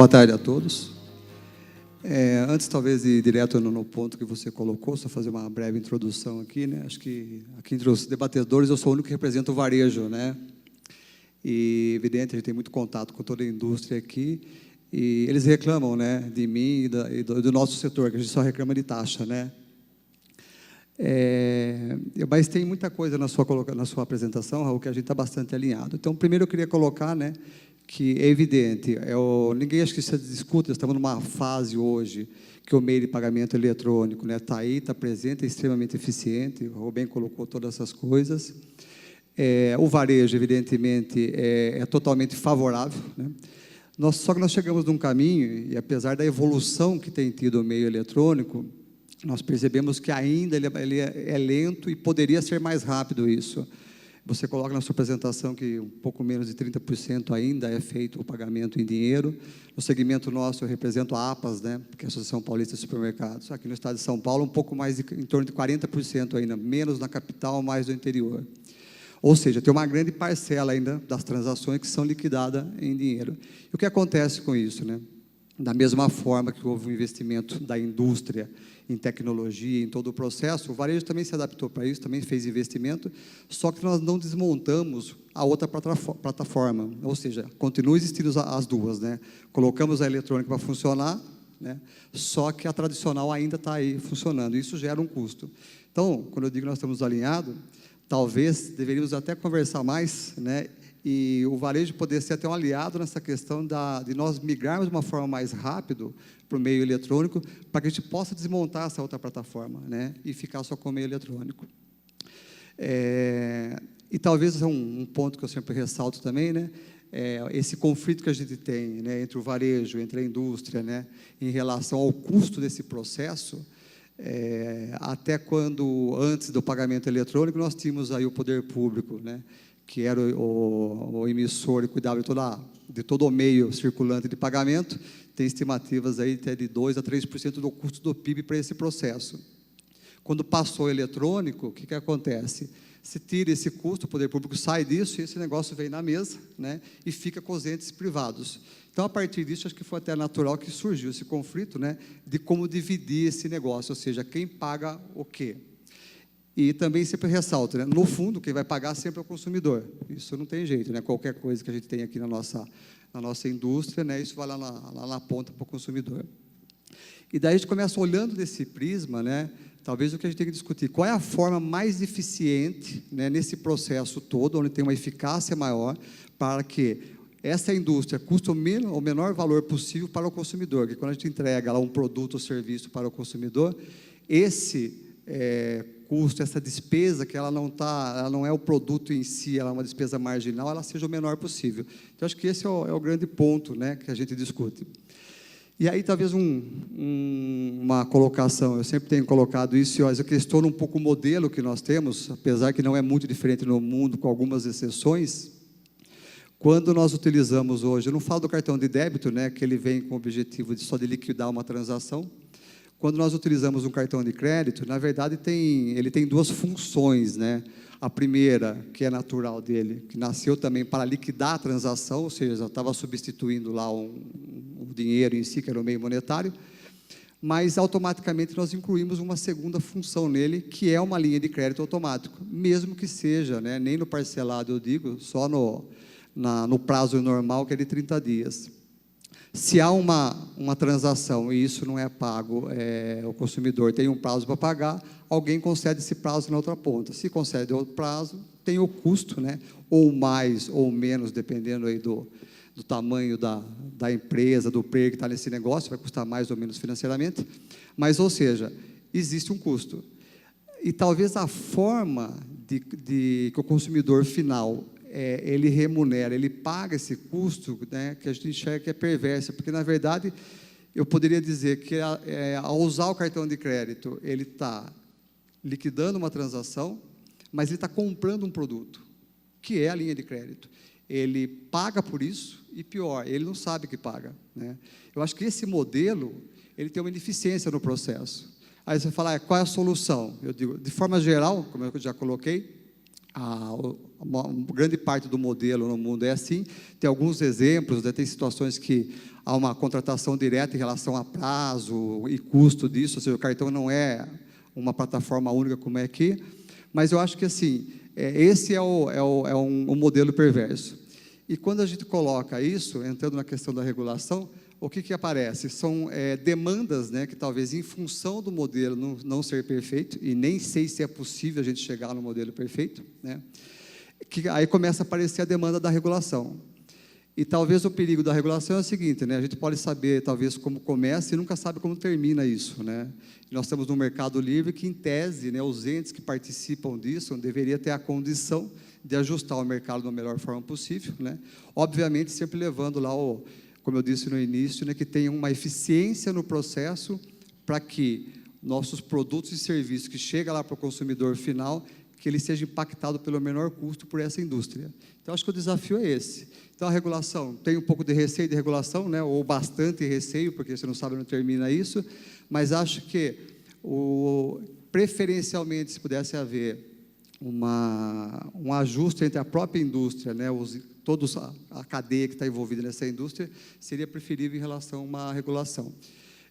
Boa tarde a todos. Antes, talvez, de ir direto no ponto que você colocou, só fazer uma breve introdução aqui, né? Acho que aqui entre os debatedores eu sou o único que representa o varejo, né? E, evidente, a gente tem muito contato com toda a indústria aqui, e eles reclamam, né, de mim e do nosso setor, que a gente só reclama de taxa, né? Mas tem muita coisa na sua apresentação, Raul, que a gente está bastante alinhado. Então, primeiro eu queria colocar, né, que é evidente, ninguém acha que isso discute, estamos numa fase hoje que o meio de pagamento eletrônico, né, está aí, está presente, é extremamente eficiente, o Rubem colocou todas essas coisas. O varejo, evidentemente, é totalmente favorável, né? Só que nós chegamos num caminho, e apesar da evolução que tem tido o meio eletrônico, nós percebemos que ainda ele é lento e poderia ser mais rápido isso. Você coloca na sua apresentação que um pouco menos de 30% ainda é feito o pagamento em dinheiro. No segmento nosso, eu represento a APAS, né, que é a Associação Paulista de Supermercados. Aqui no estado de São Paulo, um pouco mais, em torno de 40% ainda, menos na capital, mais no interior. Ou seja, tem uma grande parcela ainda das transações que são liquidadas em dinheiro. E o que acontece com isso, né? Da mesma forma que houve um investimento da indústria em tecnologia, em todo o processo, o varejo também se adaptou para isso, também fez investimento, só que nós não desmontamos a outra plataforma, ou seja, continua existindo as duas, né? Colocamos a eletrônica para funcionar, né? Só que a tradicional ainda está aí funcionando, isso gera um custo. Então, quando eu digo que nós estamos alinhados, talvez deveríamos até conversar mais, né? E o varejo poder ser até um aliado nessa questão de nós migrarmos de uma forma mais rápida para o meio eletrônico, para que a gente possa desmontar essa outra plataforma, né? E ficar só com o meio eletrônico. E talvez um ponto que eu sempre ressalto também, né? Esse conflito que a gente tem, né, entre o varejo, entre a indústria, né, em relação ao custo desse processo. Até quando, antes do pagamento eletrônico, nós tínhamos aí o poder público, né, que era o emissor e cuidava de todo o meio circulante de pagamento, tem estimativas aí até de 2% a 3% do custo do PIB para esse processo. Quando passou o eletrônico, o que acontece? Se tira esse custo, o poder público sai disso, e esse negócio vem na mesa, né, e fica com os entes privados. Então, a partir disso, acho que foi até natural que surgiu esse conflito, né, de como dividir esse negócio, ou seja, quem paga o quê. E também sempre ressalto, né, no fundo, quem vai pagar sempre é o consumidor. Isso não tem jeito, né, qualquer coisa que a gente tem aqui na nossa indústria, né, isso vai lá na ponta para o consumidor. E daí a gente começa olhando desse prisma, né, talvez o que a gente tem que discutir, qual é a forma mais eficiente, né, nesse processo todo, onde tem uma eficácia maior, para que essa indústria custe o menor valor possível para o consumidor, que quando a gente entrega lá um produto ou serviço para o consumidor, esse custo, essa despesa, que ela não é o produto em si, ela é uma despesa marginal, ela seja o menor possível. Então, acho que esse é o grande ponto, né, que a gente discute. E aí, talvez uma colocação, eu sempre tenho colocado isso, eu questiono um pouco o modelo que nós temos, apesar que não é muito diferente no mundo, com algumas exceções. Quando nós utilizamos hoje, eu não falo do cartão de débito, né, que ele vem com o objetivo só de liquidar uma transação. Quando nós utilizamos um cartão de crédito, na verdade, ele tem duas funções, né? A primeira, que é natural dele, que nasceu também para liquidar a transação, ou seja, estava substituindo lá o dinheiro em si, que era o meio monetário, mas automaticamente nós incluímos uma segunda função nele, que é uma linha de crédito automático, mesmo que seja, né, nem no parcelado, eu digo, só no prazo normal, que é de 30 dias. Se há uma transação e isso não é pago, o consumidor tem um prazo para pagar, alguém concede esse prazo na outra ponta. Se concede outro prazo, tem o custo, né, ou mais ou menos, dependendo aí do tamanho da empresa, do player que está nesse negócio, vai custar mais ou menos financeiramente, mas, ou seja, existe um custo. E talvez a forma que o consumidor final ele remunera, ele paga esse custo, né, que a gente enxerga que é perversa, porque, na verdade, eu poderia dizer que, ao usar o cartão de crédito, ele está liquidando uma transação, mas ele está comprando um produto, que é a linha de crédito. Ele paga por isso, e pior, ele não sabe que paga, né? Eu acho que esse modelo, ele tem uma ineficiência no processo. Aí você fala, qual é a solução? Eu digo, de forma geral, como eu já coloquei, uma grande parte do modelo no mundo é assim. Tem alguns exemplos, né, tem situações que há uma contratação direta em relação a prazo e custo disso, ou seja, o cartão não é uma plataforma única como é aqui, mas eu acho que assim, esse é um modelo perverso. E quando a gente coloca isso, entrando na questão da regulação, o que aparece? São demandas, né, que talvez em função do modelo não ser perfeito, e nem sei se é possível a gente chegar no modelo perfeito, né, que aí começa a aparecer a demanda da regulação. E talvez o perigo da regulação é o seguinte, né, a gente pode saber talvez como começa e nunca sabe como termina isso, né. Nós estamos num mercado livre que, em tese, né, os entes que participam disso deveria ter a condição de ajustar o mercado da melhor forma possível, né, obviamente sempre levando lá como eu disse no início, né, que tenha uma eficiência no processo para que nossos produtos e serviços que chegam lá para o consumidor final, que ele seja impactado pelo menor custo por essa indústria. Então, acho que o desafio é esse. Então, a regulação, tem um pouco de receio de regulação, né, ou bastante receio, porque você não sabe onde termina isso, mas acho que, preferencialmente, se pudesse haver um ajuste entre a própria indústria, né, todos a cadeia que está envolvida nessa indústria, seria preferível em relação a uma regulação.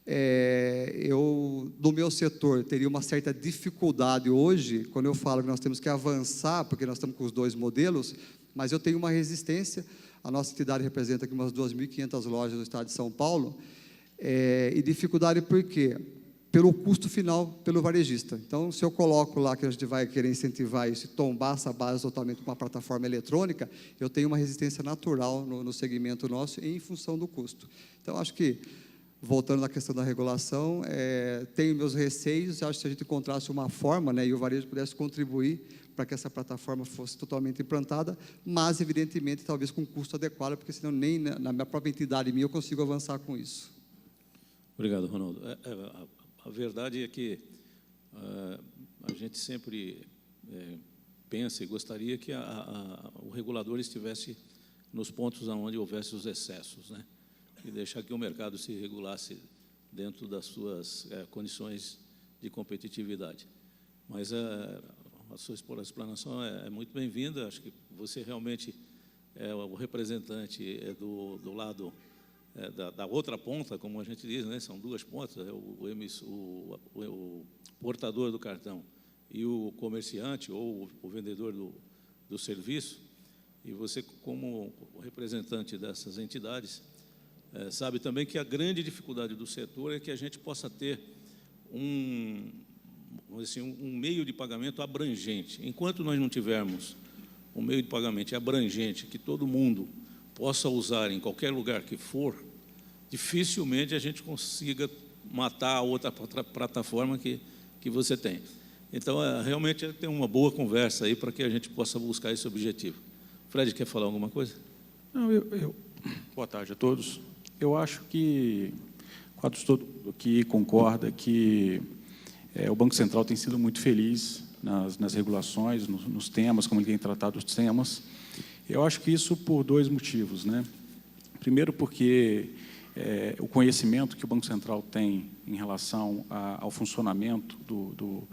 Eu, no meu setor, teria uma certa dificuldade hoje, quando eu falo que nós temos que avançar, porque nós estamos com os dois modelos, mas eu tenho uma resistência. A nossa entidade representa aqui umas 2.500 lojas do estado de São Paulo, e dificuldade por quê? Pelo custo final, pelo varejista. Então, se eu coloco lá que a gente vai querer incentivar isso e tombar essa base totalmente com uma plataforma eletrônica, eu tenho uma resistência natural no segmento nosso em função do custo. Então, acho que, voltando na questão da regulação, tenho meus receios, acho que se a gente encontrasse uma forma, né, e o varejo pudesse contribuir para que essa plataforma fosse totalmente implantada, mas, evidentemente, talvez com custo adequado, porque senão nem na minha própria entidade minha eu consigo avançar com isso. Obrigado, Ronaldo. A verdade é que a gente sempre pensa e gostaria que o regulador estivesse nos pontos onde houvesse os excessos, né? E deixar que o mercado se regulasse dentro das suas condições de competitividade. Mas a sua explanação é muito bem-vinda. Acho que você realmente é o representante do lado da outra ponta, como a gente diz, né? São duas pontas, o portador do cartão e o comerciante ou o vendedor do serviço. E você, como representante dessas entidades, sabe também que a grande dificuldade do setor é que a gente possa ter um meio de pagamento abrangente. Enquanto nós não tivermos um meio de pagamento abrangente, que todo mundo possa usar em qualquer lugar que for, dificilmente a gente consiga matar a outra plataforma que você tem. Então, realmente, tem uma boa conversa aí para que a gente possa buscar esse objetivo. Fred, quer falar alguma coisa? Não, boa tarde a todos. Eu acho que quase todo aqui concorda que o Banco Central tem sido muito feliz nas regulações, nos temas, como ele tem tratado os temas. Eu acho que isso por dois motivos, né? Primeiro, porque o conhecimento que o Banco Central tem em relação ao funcionamento do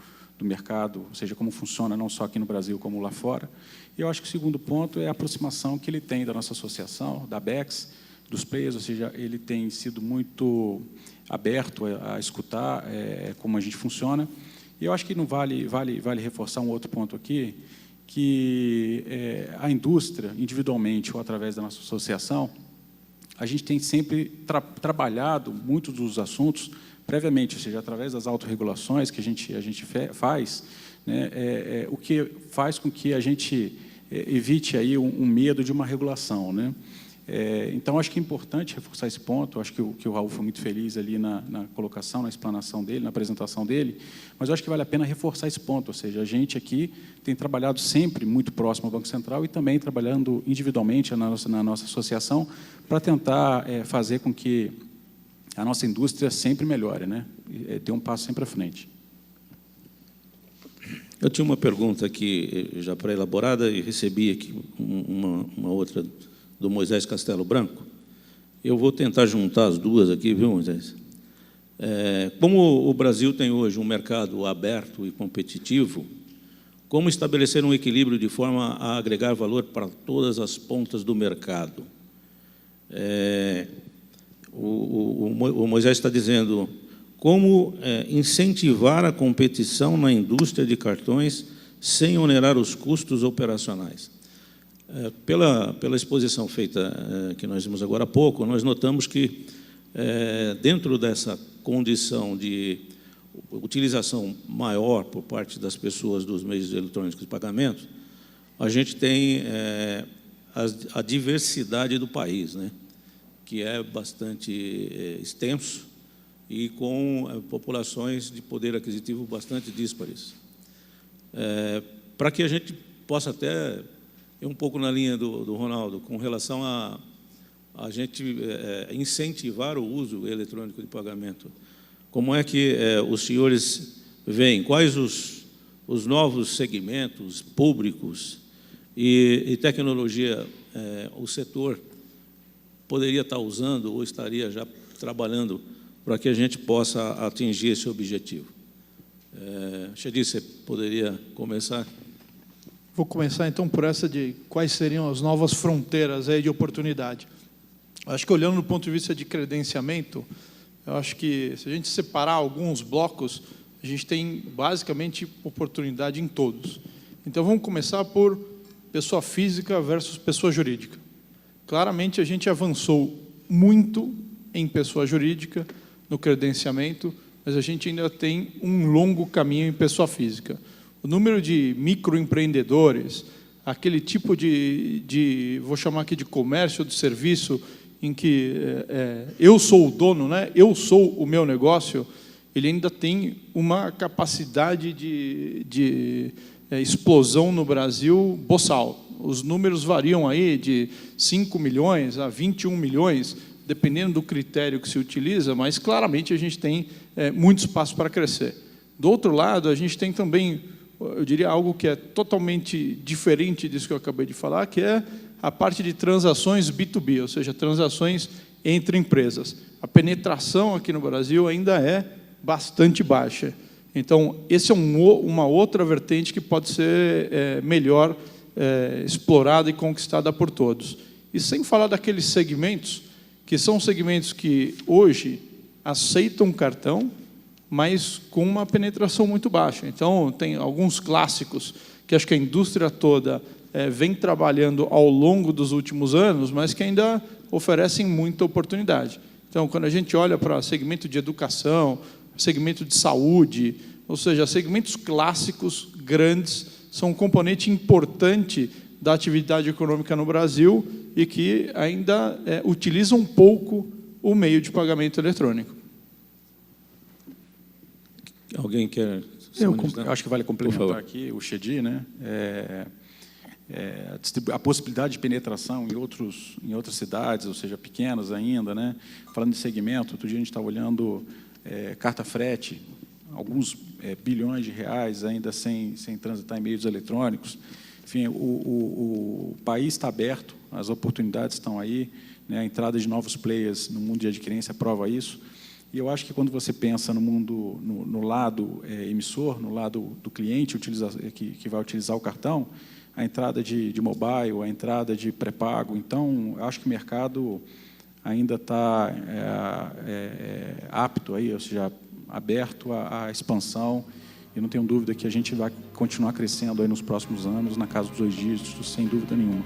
mercado, ou seja, como funciona não só aqui no Brasil, como lá fora. E eu acho que o segundo ponto é a aproximação que ele tem da nossa associação, da BEX, dos players, ou seja, ele tem sido muito aberto a escutar como a gente funciona. E eu acho que não vale reforçar um outro ponto aqui, que a indústria, individualmente ou através da nossa associação, a gente tem sempre trabalhado muitos dos assuntos previamente, ou seja, através das autorregulações que a gente faz, né, o que faz com que a gente evite aí um medo de uma regulação, né? Então, acho que é importante reforçar esse ponto. Acho que o Raul foi muito feliz ali na colocação, na explanação dele, na apresentação dele, mas eu acho que vale a pena reforçar esse ponto, ou seja, a gente aqui tem trabalhado sempre muito próximo ao Banco Central e também trabalhando individualmente na nossa associação para tentar fazer com que a nossa indústria sempre melhore, né? Ter um passo sempre à frente. Eu tinha uma pergunta aqui já pré-elaborada e recebi aqui uma outra do Moisés Castelo Branco. Eu vou tentar juntar as duas aqui, viu, Moisés? Como o Brasil tem hoje um mercado aberto e competitivo, Como estabelecer um equilíbrio de forma a agregar valor para todas as pontas do mercado? O Moisés está dizendo, como incentivar a competição na indústria de cartões sem onerar os custos operacionais? Pela exposição feita que nós vimos agora há pouco, nós notamos que, dentro dessa condição de utilização maior por parte das pessoas dos meios eletrônicos de pagamento, a gente tem a diversidade do país, né, que é bastante extenso e com populações de poder aquisitivo bastante díspares. Para que a gente possa até ir um pouco na linha do Ronaldo, com relação a gente incentivar o uso eletrônico de pagamento. Como é que os senhores veem? Quais os novos segmentos públicos e tecnologia o setor poderia estar usando ou estaria já trabalhando para que a gente possa atingir esse objetivo? Chedi, você poderia começar? Vou começar, então, por essa de quais seriam as novas fronteiras aí de oportunidade. Acho que, olhando do ponto de vista de credenciamento, eu acho que, se a gente separar alguns blocos, a gente tem, basicamente, oportunidade em todos. Então, vamos começar por pessoa física versus pessoa jurídica. Claramente, a gente avançou muito em pessoa jurídica, no credenciamento, mas a gente ainda tem um longo caminho em pessoa física. O número de microempreendedores, aquele tipo vou chamar aqui de comércio ou de serviço, em que eu sou o dono, né? Eu sou o meu negócio, ele ainda tem uma capacidade de explosão no Brasil boçal. Os números variam aí de 5 milhões a 21 milhões, dependendo do critério que se utiliza, mas claramente a gente tem muito espaço para crescer. Do outro lado, a gente tem também, eu diria, algo que é totalmente diferente disso que eu acabei de falar, que é a parte de transações B2B, ou seja, transações entre empresas. A penetração aqui no Brasil ainda é bastante baixa. Então, esse é uma outra vertente que pode ser melhor explorada e conquistada por todos. E sem falar daqueles segmentos, que são segmentos que hoje aceitam cartão, mas com uma penetração muito baixa. Então, tem alguns clássicos que acho que a indústria toda vem trabalhando ao longo dos últimos anos, mas que ainda oferecem muita oportunidade. Então, quando a gente olha para segmento de educação, segmento de saúde, ou seja, segmentos clássicos, grandes, são um componente importante da atividade econômica no Brasil e que ainda utilizam um pouco o meio de pagamento eletrônico. Alguém quer? Eu acho que vale complementar aqui o Chedi, né? A possibilidade de penetração em outras cidades, ou seja, pequenas ainda, né? Falando de segmento, outro dia a gente estava olhando carta frete, alguns bilhões de reais ainda sem transitar em meios eletrônicos. Enfim, o país está aberto, as oportunidades estão aí, né? A entrada de novos players no mundo de adquirência prova isso. E eu acho que quando você pensa no mundo, no lado emissor, no lado do cliente que vai utilizar o cartão, a entrada de mobile, a entrada de pré-pago, então, eu acho que o mercado ainda está apto, aí, ou seja, aberto à expansão, e não tenho dúvida que a gente vai continuar crescendo aí nos próximos anos, na casa dos 2 dígitos, sem dúvida nenhuma.